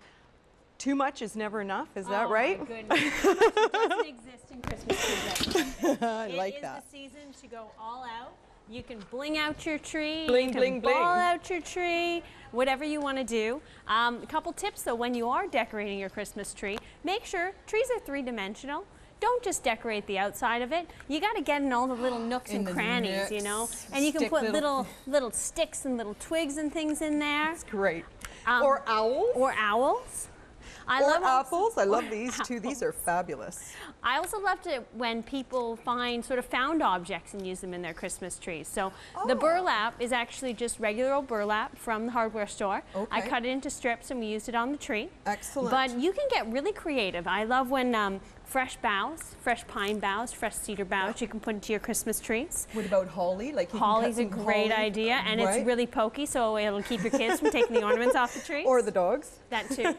too much is never enough, is that right? Oh my goodness, too much doesn't exist in Christmas tree decorating. I like that. It is the season to go all out. You can bling out your tree, bling, you can bling, ball bling. out your tree, whatever you want to do. A couple tips though, when you are decorating your Christmas tree, make sure trees are 3-dimensional. Don't just decorate the outside of it. You got to get in all the little nooks and crannies, you know. And you can put little sticks and little twigs and things in there. That's great. Or owls. Or owls. I love apples. I love these too. These are fabulous. I also loved it when people find sort of found objects and use them in their Christmas trees. So the burlap is actually just regular old burlap from the hardware store. I cut it into strips and we used it on the tree. Excellent. But you can get really creative. I love when fresh boughs, fresh pine boughs, fresh cedar boughs you can put into your Christmas trees. What about holly? Like Holly's a great idea, and it's really pokey, so it'll keep your kids from taking the ornaments off the trees. Or the dogs. That too.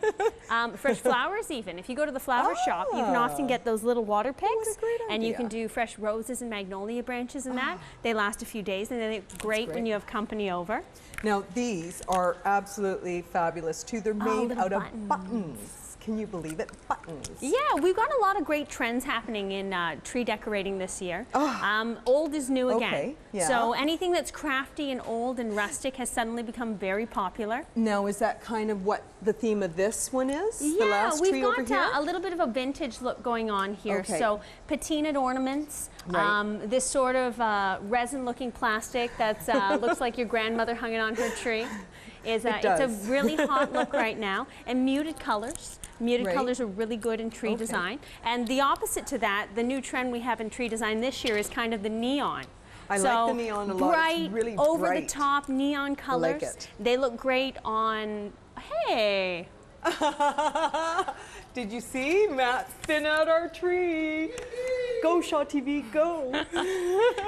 Fresh flowers even. If you go to the flower shop, you can often get those little water pigs, and you can do fresh roses and magnolia branches in that. They last a few days, and they're great when you have company over. Now these are absolutely fabulous too. They're made out of buttons. Can you believe it? Buttons. Yeah, we've got a lot of great trends happening in tree decorating this year. Old is new again. So anything that's crafty and old and rustic has suddenly become very popular. Now, is that kind of what the theme of this one is? Yeah, the last we've tree over here? got a little bit of a vintage look going on here. So patinaed ornaments, this sort of resin-looking plastic that looks like your grandmother hung it on her tree. It's a really hot look right now, and muted colors. Muted colors are really good in tree design. And the opposite to that, the new trend we have in tree design this year is kind of the neon. I like the neon a lot. Bright, it's really over bright. the top neon colors. I like it. They look great on, hey. Did you see Matt spin out our tree? Go Shaw TV, go.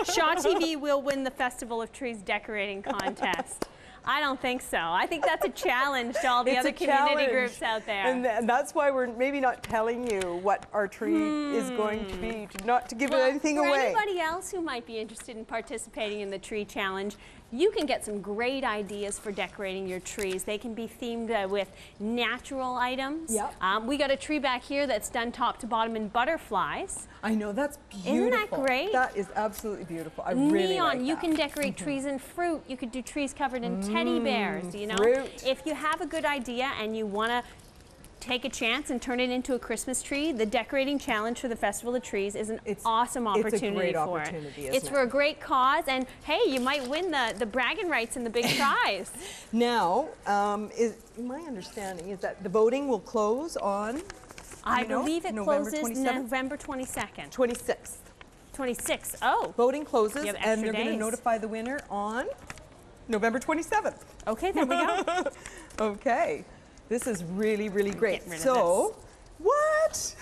Shaw TV will win the Festival of Trees decorating contest. I don't think so. I think that's a challenge to all the other community groups out there. And that's why we're maybe not telling you what our tree is going to be, not to give anything away. For anybody else who might be interested in participating in the tree challenge, you can get some great ideas for decorating your trees. They can be themed with natural items. We got a tree back here that's done top to bottom in butterflies. I know, that's beautiful. Isn't that great? That is absolutely beautiful. I really like that. You can decorate trees in fruit. You could do trees covered in teddy bears, you know. If you have a good idea and you want to take a chance and turn it into a Christmas tree, the decorating challenge for the Festival of Trees is an awesome opportunity it's a great for opportunity, it. It's for a great cause, and hey, you might win the bragging rights and the big prize. Now, my understanding is that the voting will close on, I believe it November closes 27th? November 22nd. 26th. 26th, oh. Voting closes, and they're going to days. notify the winner on November 27th. Okay, there we go. Okay. This is really, really great. So, what?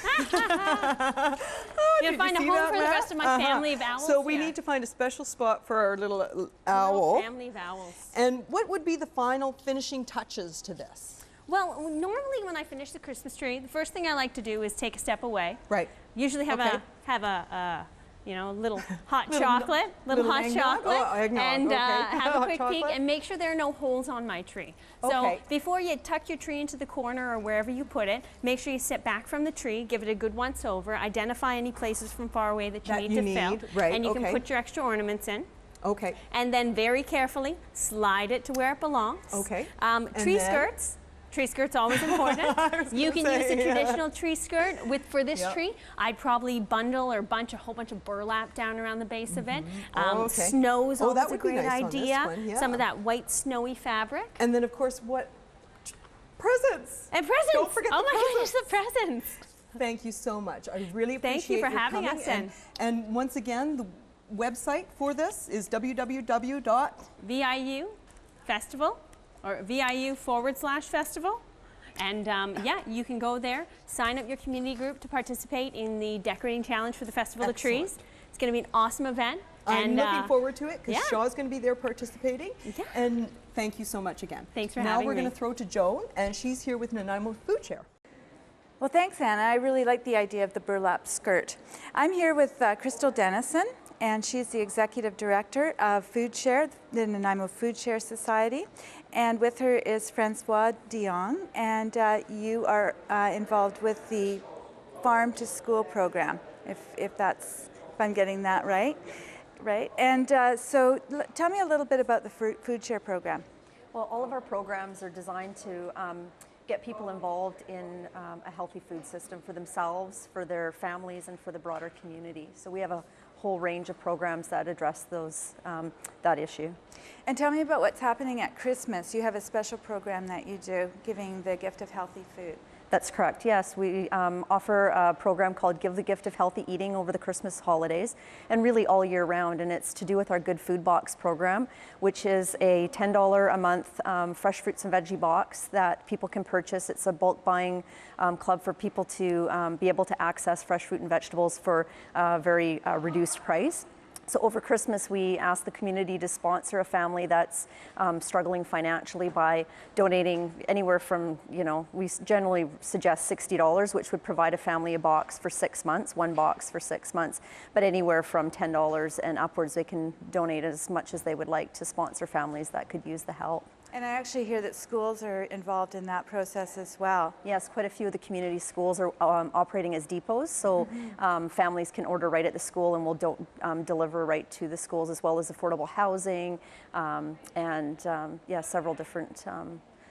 You'll find a home for the rest of my family of owls. So we need to find a special spot for our little owl. Little family of owls. And what would be the final finishing touches to this? Well, normally when I finish the Christmas tree, the first thing I like to do is take a step away. Right. Usually have a you know, little hot chocolate, little hot chocolate, and have a quick peek and make sure there are no holes on my tree. So before you tuck your tree into the corner or wherever you put it, make sure you sit back from the tree, give it a good once over, identify any places from far away that you need to fill, and you can put your extra ornaments in. Okay. And then very carefully slide it to where it belongs. Okay. Tree skirts. Tree skirt's always important. You can use a traditional tree skirt. For this tree, I'd probably bundle or bunch a whole bunch of burlap down around the base of it. Snow's always a great idea. Some of that white snowy fabric. And then of course what? Presents. And presents. Don't forget the goodness, the presents. Thank you so much. I really appreciate Thank you for having us in. And once again, the website for this is www. VIU Festival. Or VIU/festival. And yeah, you can go there, sign up your community group to participate in the decorating challenge for the Festival of Trees. It's going to be an awesome event. I'm looking forward to it because Shaw's going to be there participating. And thank you so much again. Thanks for having me. Now we're going to throw to Joan, and she's here with Nanaimo Foodshare. Well, thanks, Anna. I really like the idea of the burlap skirt. I'm here with Crystal Dennison, and she's the Executive Director of Foodshare, the Nanaimo Foodshare Society. And with her is Francois Jong, and you are involved with the Farm to School program, if I'm getting that right. Right. And so tell me a little bit about the Foodshare program. Well, all of our programs are designed to get people involved in a healthy food system for themselves, for their families, and for the broader community. So we have a whole range of programs that address that issue. And tell me about what's happening at Christmas. You have a special program that you do, giving the gift of healthy food. That's correct, yes. We offer a program called Give the Gift of Healthy Eating over the Christmas holidays, and really all year round, and it's to do with our Good Food Box program, which is a $10 a month fresh fruits and veggie box that people can purchase. It's a bulk buying club for people to be able to access fresh fruit and vegetables for a very reduced price. So over Christmas, we ask the community to sponsor a family that's struggling financially by donating anywhere from, we generally suggest $60, which would provide a family a box for 6 months, one box for 6 months, but anywhere from $10 and upwards, they can donate as much as they would like to sponsor families that could use the help. And I actually hear that schools are involved in that process as well. Yes, quite a few of the community schools are operating as depots, so families can order right at the school and we'll deliver right to the schools, as well as affordable housing and several different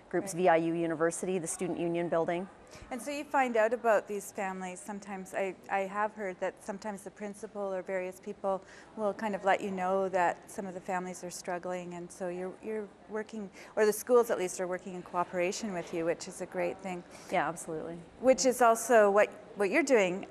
groups, Right. VIU University, the Student Union building. And so you find out about these families sometimes. I have heard that sometimes the principal or various people will kind of let you know that some of the families are struggling, and so you're working, or the schools at least are working in cooperation with you, which is a great thing. Yeah, absolutely. Which is also what you're doing,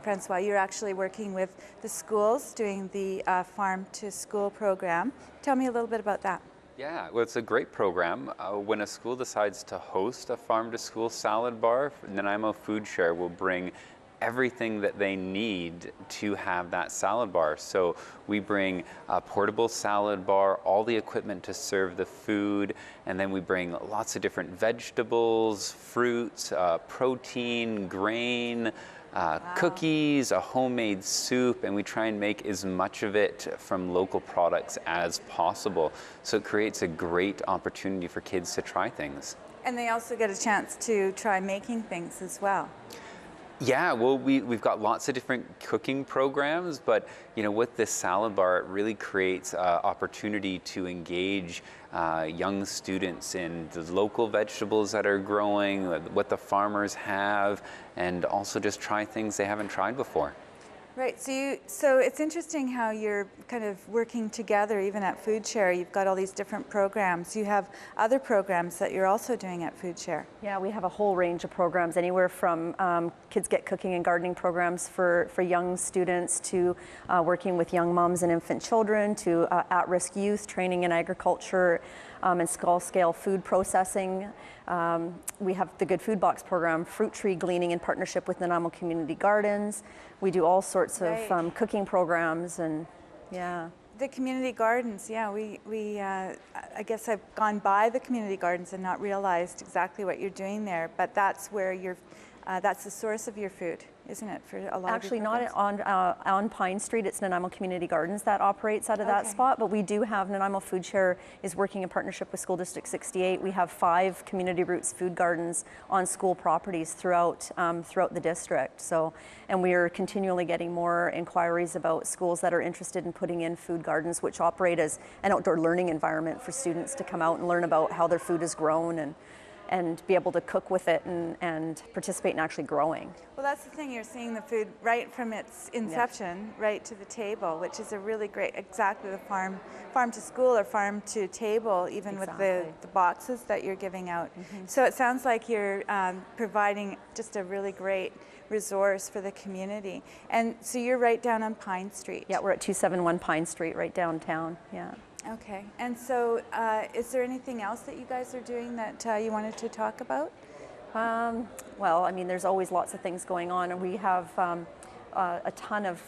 Francois. You're actually working with the schools, doing the Farm to School program. Tell me a little bit about that. Yeah, well, it's a great program. When a school decides to host a farm-to-school salad bar, Nanaimo Foodshare will bring everything that they need to have that salad bar. So we bring a portable salad bar, all the equipment to serve the food, and then we bring lots of different vegetables, fruits, protein, grain, cookies, a homemade soup, and we try and make as much of it from local products as possible. So it creates a great opportunity for kids to try things. And they also get a chance to try making things as well. Yeah, well, we've got lots of different cooking programs, but with this salad bar, it really creates opportunity to engage young students in the local vegetables that are growing, what the farmers have, and also just try things they haven't tried before. Right, so it's interesting how you're kind of working together even at Foodshare. You've got all these different programs. You have other programs that you're also doing at Foodshare. Yeah, we have a whole range of programs, anywhere from Kids Get Cooking and Gardening programs for young students to working with young moms and infant children to at-risk youth, training in agriculture and small-scale food processing. We have the Good Food Box program, fruit tree gleaning in partnership with Nanaimo Community Gardens. We do all sorts of cooking programs, and yeah. The community gardens, yeah, I guess I've gone by the community gardens and not realized exactly what you're doing there, but that's where that's the source of your food, isn't it, for a lot Actually, of your not on Pine Street. It's Nanaimo Community Gardens that operates out of that spot, but we do have Nanaimo Foodshare is working in partnership with School District 68. We have 5 Community Roots food gardens on school properties throughout the district. So, and we are continually getting more inquiries about schools that are interested in putting in food gardens, which operate as an outdoor learning environment for students to come out and learn about how their food is grown and be able to cook with it and participate in actually growing. Well, that's the thing, you're seeing the food right from its inception, right to the table, which is a really great, exactly the farm to school or farm to table, even with the boxes that you're giving out. So it sounds like you're providing just a really great resource for the community. And so you're right down on Pine Street. Yeah, we're at 271 Pine Street, right downtown, yeah. Okay, and so is there anything else that you guys are doing that you wanted to talk about? Well, I mean, there's always lots of things going on, and we have a ton of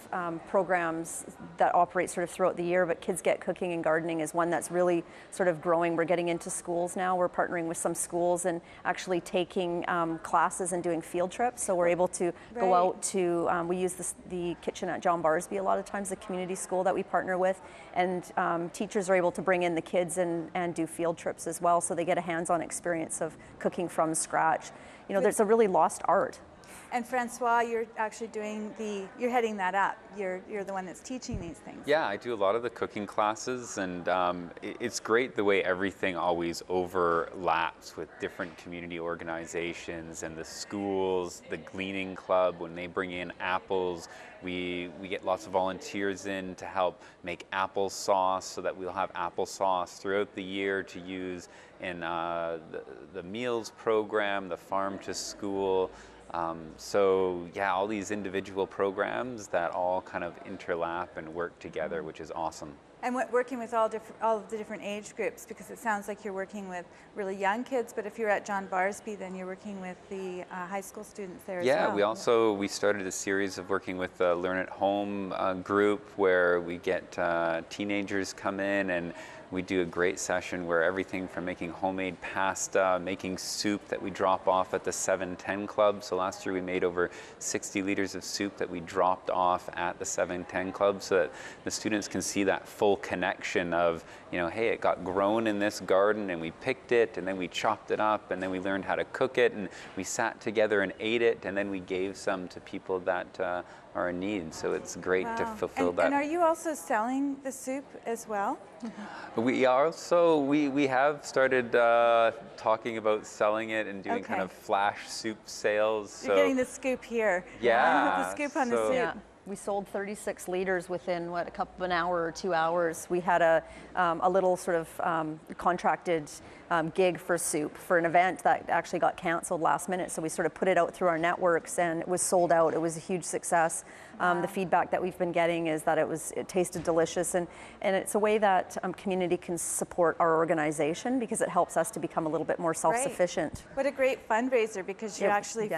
programs that operate sort of throughout the year, but Kids Get Cooking and Gardening is one that's really sort of growing. We're getting into schools now. We're partnering with some schools and actually taking classes and doing field trips. So we're able to go out to, we use the kitchen at John Barsby a lot of times, the community school that we partner with, and teachers are able to bring in the kids and do field trips as well, so they get a hands-on experience of cooking from scratch. There's a really lost art. And Francois, you're actually you're heading that up. You're the one that's teaching these things. Yeah, I do a lot of the cooking classes, and it's great the way everything always overlaps with different community organizations and the schools, the Gleaning Club. When they bring in apples, we get lots of volunteers in to help make applesauce, so that we'll have applesauce throughout the year to use in the meals program, the farm to school. So yeah, all these individual programs that all kind of interlap and work together, which is awesome. And working with all of the different age groups, because it sounds like you're working with really young kids, but if you're at John Barsby, then you're working with the high school students there as well. Yeah, we started a series of working with the Learn at Home group, where we get teenagers come in, and we do a great session where everything from making homemade pasta, making soup that we drop off at the 710 Club. So last year we made over 60 liters of soup that we dropped off at the 710 Club, so that the students can see that full connection of, you know, hey, it got grown in this garden and we picked it and then we chopped it up and then we learned how to cook it and we sat together and ate it and then we gave some to people that are in need. So it's great to fulfill that. And are you also selling the soup as well? We also, we have started talking about selling it and doing kind of flash soup sales. You're getting the scoop here. Yeah. The scoop on the soup. Yeah. We sold 36 liters within, an hour or 2 hours. We had a little sort of contracted gig for soup for an event that actually got canceled last minute. So we sort of put it out through our networks and it was sold out. It was a huge success. The feedback that we've been getting is that it tasted delicious, and it's a way that community can support our organization, because it helps us to become a little bit more self-sufficient. Right. What a great fundraiser, because you're actually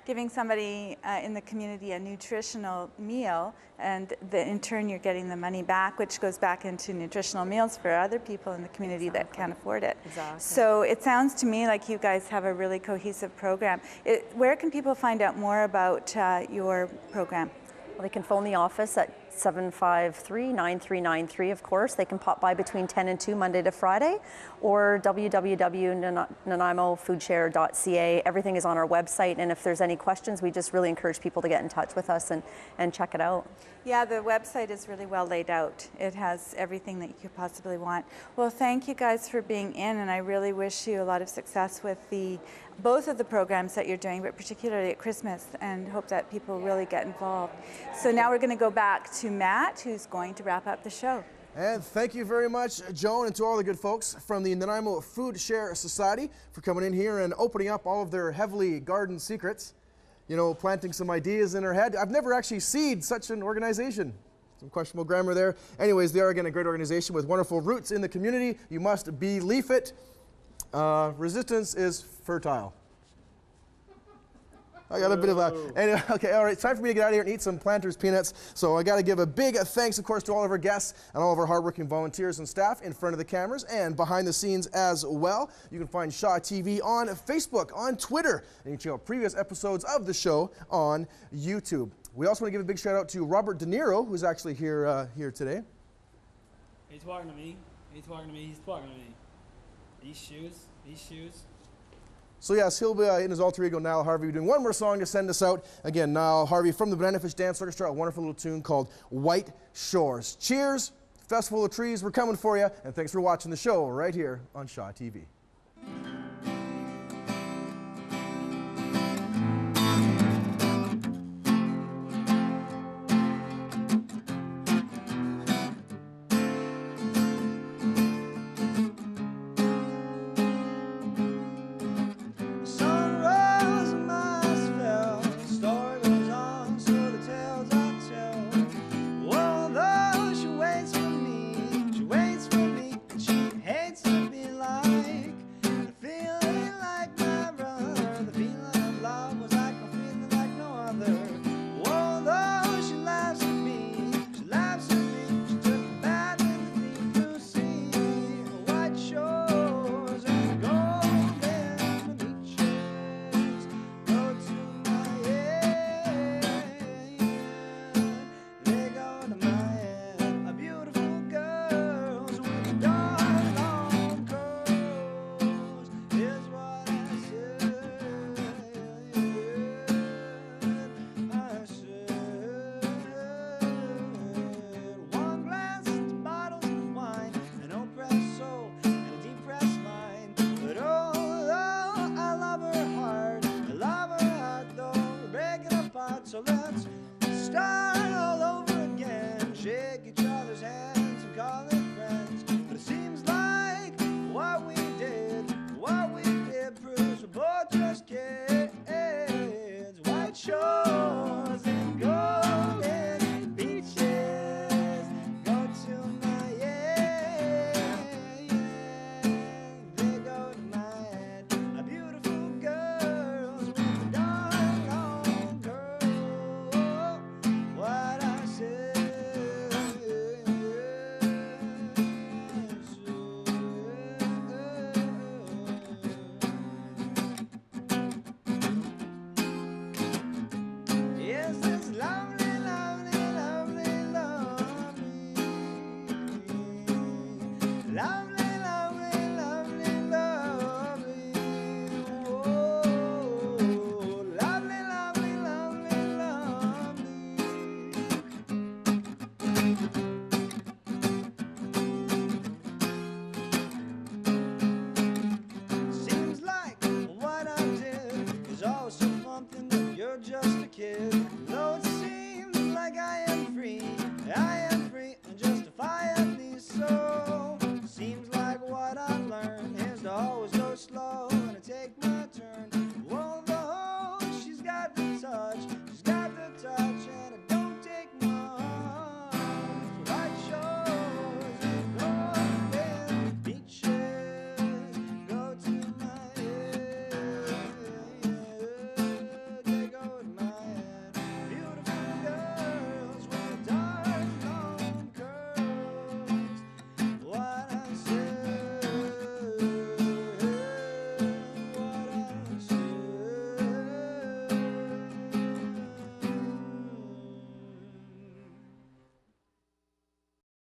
giving somebody in the community a nutritional meal, and in turn you're getting the money back, which goes back into nutritional meals for other people in the community that can't afford it. Exactly. So it sounds to me like you guys have a really cohesive program. Where can people find out more about your program? Well, they can phone the office at 753-9393, of course. They can pop by between 10 and 2 Monday to Friday, or www.nanaimofoodshare.ca. Everything is on our website, and if there's any questions, we just really encourage people to get in touch with us and check it out. Yeah, the website is really well laid out. It has everything that you could possibly want. Well, thank you guys for being in, and I really wish you a lot of success with both of the programs that you're doing, but particularly at Christmas, and hope that people really get involved. So now we're going to go back to Matt, who's going to wrap up the show. And thank you very much, Joan, and to all the good folks from the Nanaimo Foodshare Society for coming in here and opening up all of their heavily garden secrets. You know, planting some ideas in her head. I've never actually seen such an organization. Some questionable grammar there. Anyways, they are, again, a great organization with wonderful roots in the community. You must believe it. Resistance is fertile. I got a bit of a, anyway, okay, all right, it's time for me to get out of here and eat some Planters peanuts. So I got to give a big thanks, of course, to all of our guests and all of our hardworking volunteers and staff in front of the cameras and behind the scenes as well. You can find Shaw TV on Facebook, on Twitter, and you can check out previous episodes of the show on YouTube. We also want to give a big shout out to Robert De Niro, who's actually here today. He's talking to me. He's talking to me. He's talking to me. These shoes. So yes, he'll be in his alter ego, Niall Harvey, doing one more song to send us out. Again, Niall Harvey from the Banana Fish Dance Orchestra, a wonderful little tune called White Shores. Cheers, Festival of Trees, we're coming for you, and thanks for watching the show right here on Shaw TV. She waits for me, she waits for me, and she hates to be like what I've learned is to always go slow and to take my turn. Whoa, whoa, she's got the touch, she's got the touch, and it don't take much. White shores and golden beaches go to my head. They go with my head. Beautiful girls with dark long curls. What I said, what I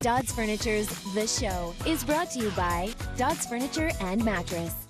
Dodds Furniture's The Show is brought to you by Dodds Furniture and Mattress.